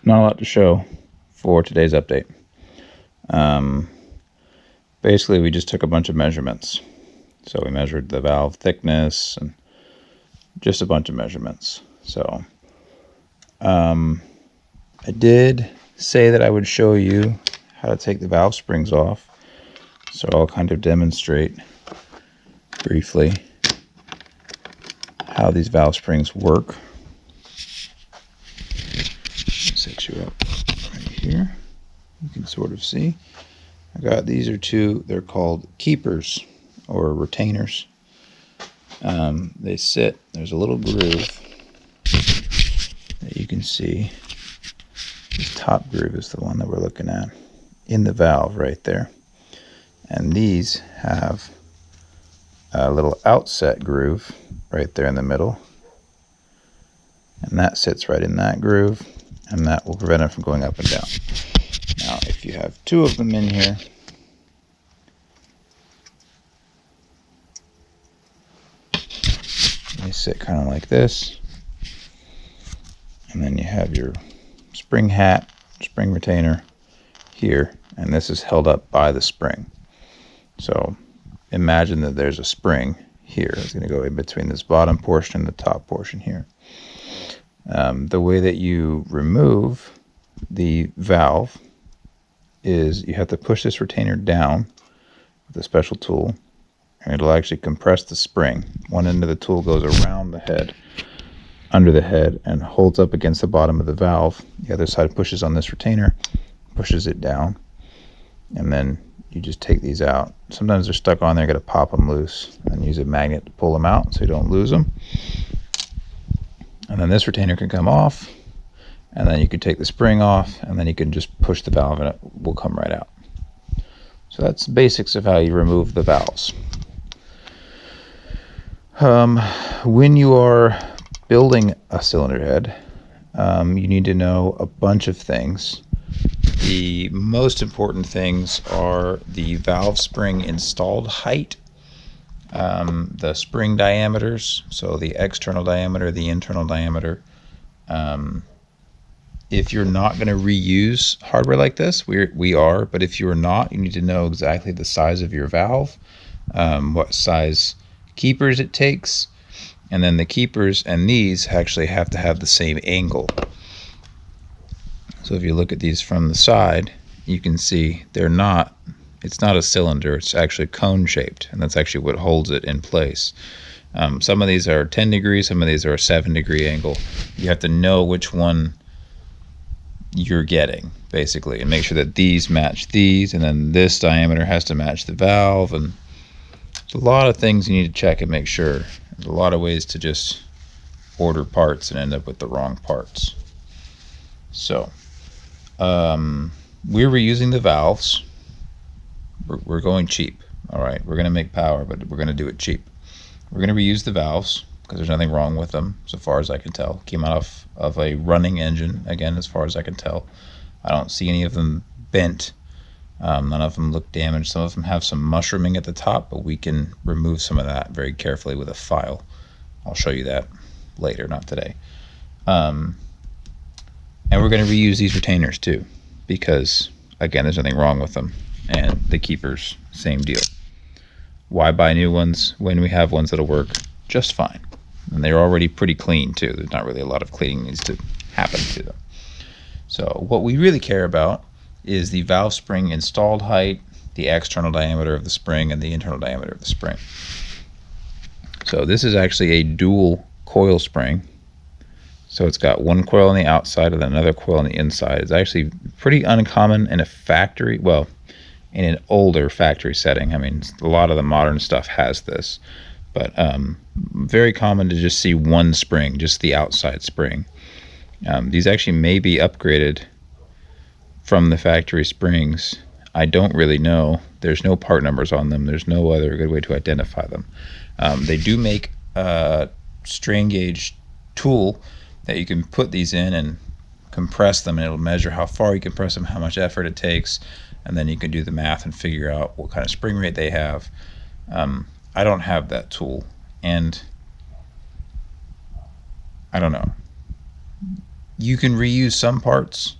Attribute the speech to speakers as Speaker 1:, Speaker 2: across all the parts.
Speaker 1: not a lot to show for today's update. Basically, we just took a bunch of measurements. So we measured the valve thickness and just a bunch of measurements. So I did say that I would show you how to take the valve springs off. So I'll kind of demonstrate briefly how these valve springs work. Set you up right here. You can sort of see. I got these are two, they're called keepers or retainers. They sit, there's a little groove that you can see. This top groove is the one that we're looking at in the valve right there. And these have a little outset groove right there in the middle. And that sits right in that groove, and that will prevent it from going up and down. Now, if you have two of them in here, they sit kind of like this. And then you have your spring hat, spring retainer here, and this is held up by the spring. So imagine that there's a spring here. It's going to go in between this bottom portion and the top portion here. The way that you remove the valve is you have to push this retainer down with a special tool, and it'll actually compress the spring. One end of the tool goes around the head, under the head, and holds up against the bottom of the valve. The other side pushes on this retainer, pushes it down, and then you just take these out. Sometimes they're stuck on there, got to pop them loose and use a magnet to pull them out so you don't lose them. And then this retainer can come off, and then you can take the spring off, and then you can just push the valve and it will come right out. So that's the basics of how you remove the valves. When you are building a cylinder head, you need to know a bunch of things. The most important things are the valve spring installed height, the spring diameters, so the external diameter, the internal diameter. If you're not going to reuse hardware like this, we are, but if you're not, you need to know exactly the size of your valve, what size keepers it takes, and then the keepers and these actually have to have the same angle. So if you look at these from the side, you can see it's not a cylinder, it's actually cone shaped, and that's actually what holds it in place. Some of these are 10 degrees, some of these are a 7-degree angle. You have to know which one you're getting, basically, and make sure that these match these, and then this diameter has to match the valve, and there's a lot of things you need to check and make sure. There's a lot of ways to just order parts and end up with the wrong parts. So we're reusing the valves. We're going cheap. All right, we're going to make power, but we're going to do it cheap. We're going to reuse the valves because there's nothing wrong with them, so far as I can tell. Came out of a running engine, again, as far as I can tell. I don't see any of them bent. None of them look damaged. Some of them have some mushrooming at the top, but we can remove some of that very carefully with a file. I'll show you that later, not today. And we're going to reuse these retainers too, because, again, there's nothing wrong with them. And the keepers, same deal. Why buy new ones when we have ones that'll work just fine? And they're already pretty clean too. There's not really a lot of cleaning needs to happen to them. So what we really care about is the valve spring installed height, the external diameter of the spring, and the internal diameter of the spring. So this is actually a dual coil spring. So it's got one coil on the outside and another coil on the inside. It's actually pretty uncommon in a factory, well, in an older factory setting. I mean, a lot of the modern stuff has this, but very common to just see one spring, just the outside spring. These actually may be upgraded from the factory springs. I don't really know. There's no part numbers on them. There's no other good way to identify them. They do make a strain gauge tool that you can put these in and compress them, and it'll measure how far you compress them, how much effort it takes, and then you can do the math and figure out what kind of spring rate they have. I don't have that tool, and I don't know. You can reuse some parts,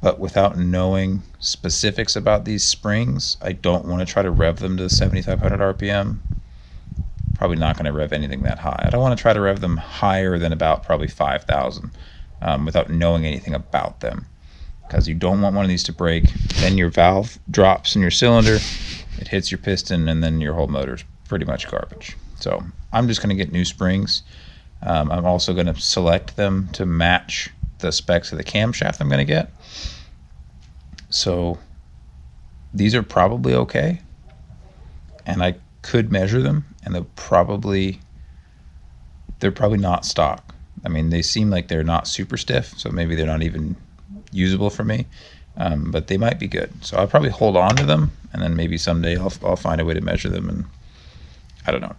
Speaker 1: but without knowing specifics about these springs, I don't want to try to rev them to 7,500 RPM. Probably not going to rev anything that high. I don't want to try to rev them higher than about probably 5,000 without knowing anything about them, because you don't want one of these to break. Then your valve drops in your cylinder, it hits your piston, and then your whole motor's pretty much garbage. So I'm just going to get new springs. I'm also going to select them to match the specs of the camshaft I'm going to get. So these are probably okay, and I could measure them, and they're probably not stock. I mean, they seem like they're not super stiff, so maybe they're not even usable for me, but they might be good. So I'll probably hold on to them, and then maybe someday I'll find a way to measure them, and I don't know.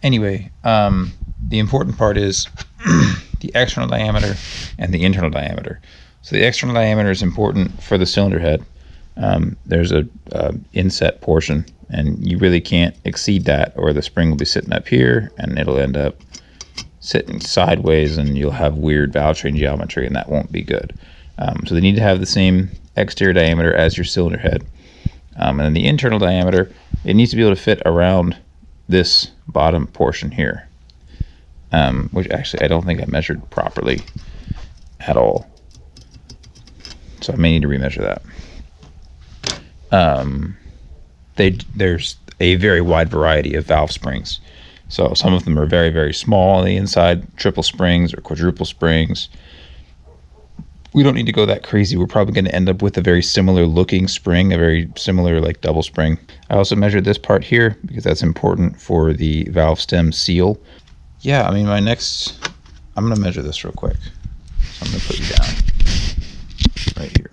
Speaker 1: Anyway, the important part is the external diameter and the internal diameter. So the external diameter is important for the cylinder head. There's a inset portion, and you really can't exceed that, or the spring will be sitting up here and it'll end up sitting sideways, and you'll have weird valve train geometry, and that won't be good. So they need to have the same exterior diameter as your cylinder head. And then the internal diameter, it needs to be able to fit around this bottom portion here, which actually I don't think I measured properly at all. So I may need to remeasure that. There's a very wide variety of valve springs. So some of them are very, very small on the inside, triple springs or quadruple springs. We don't need to go that crazy. We're probably going to end up with a very similar looking spring, a very similar like double spring. I also measured this part here because that's important for the valve stem seal. Yeah, I mean, I'm going to measure this real quick. So I'm going to put you down right here.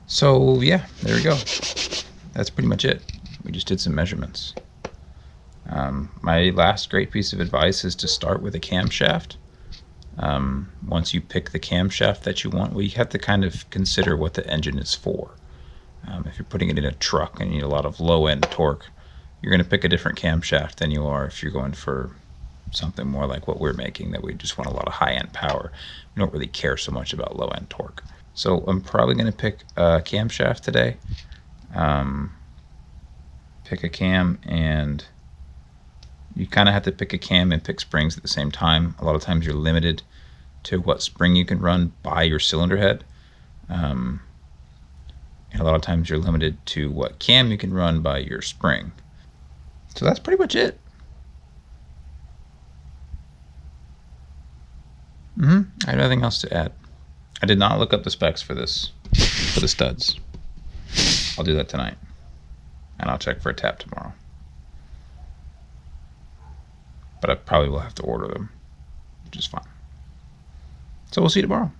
Speaker 1: So yeah, there we go. That's pretty much it. We just did some measurements. My last great piece of advice is to start with a camshaft. Once you pick the camshaft that you want, well, you have to kind of consider what the engine is for. If you're putting it in a truck and you need a lot of low-end torque, you're going to pick a different camshaft than you are if you're going for something more like what we're making, that we just want a lot of high-end power. We don't really care so much about low-end torque. So I'm probably going to pick a camshaft today. Pick a cam, and you kind of have to pick a cam and pick springs at the same time. A lot of times you're limited to what spring you can run by your cylinder head. And a lot of times you're limited to what cam you can run by your spring. So that's pretty much it. I have nothing else to add. I did not look up the specs for the studs. I'll do that tonight, and I'll check for a tap tomorrow. But I probably will have to order them, which is fine. So we'll see you tomorrow.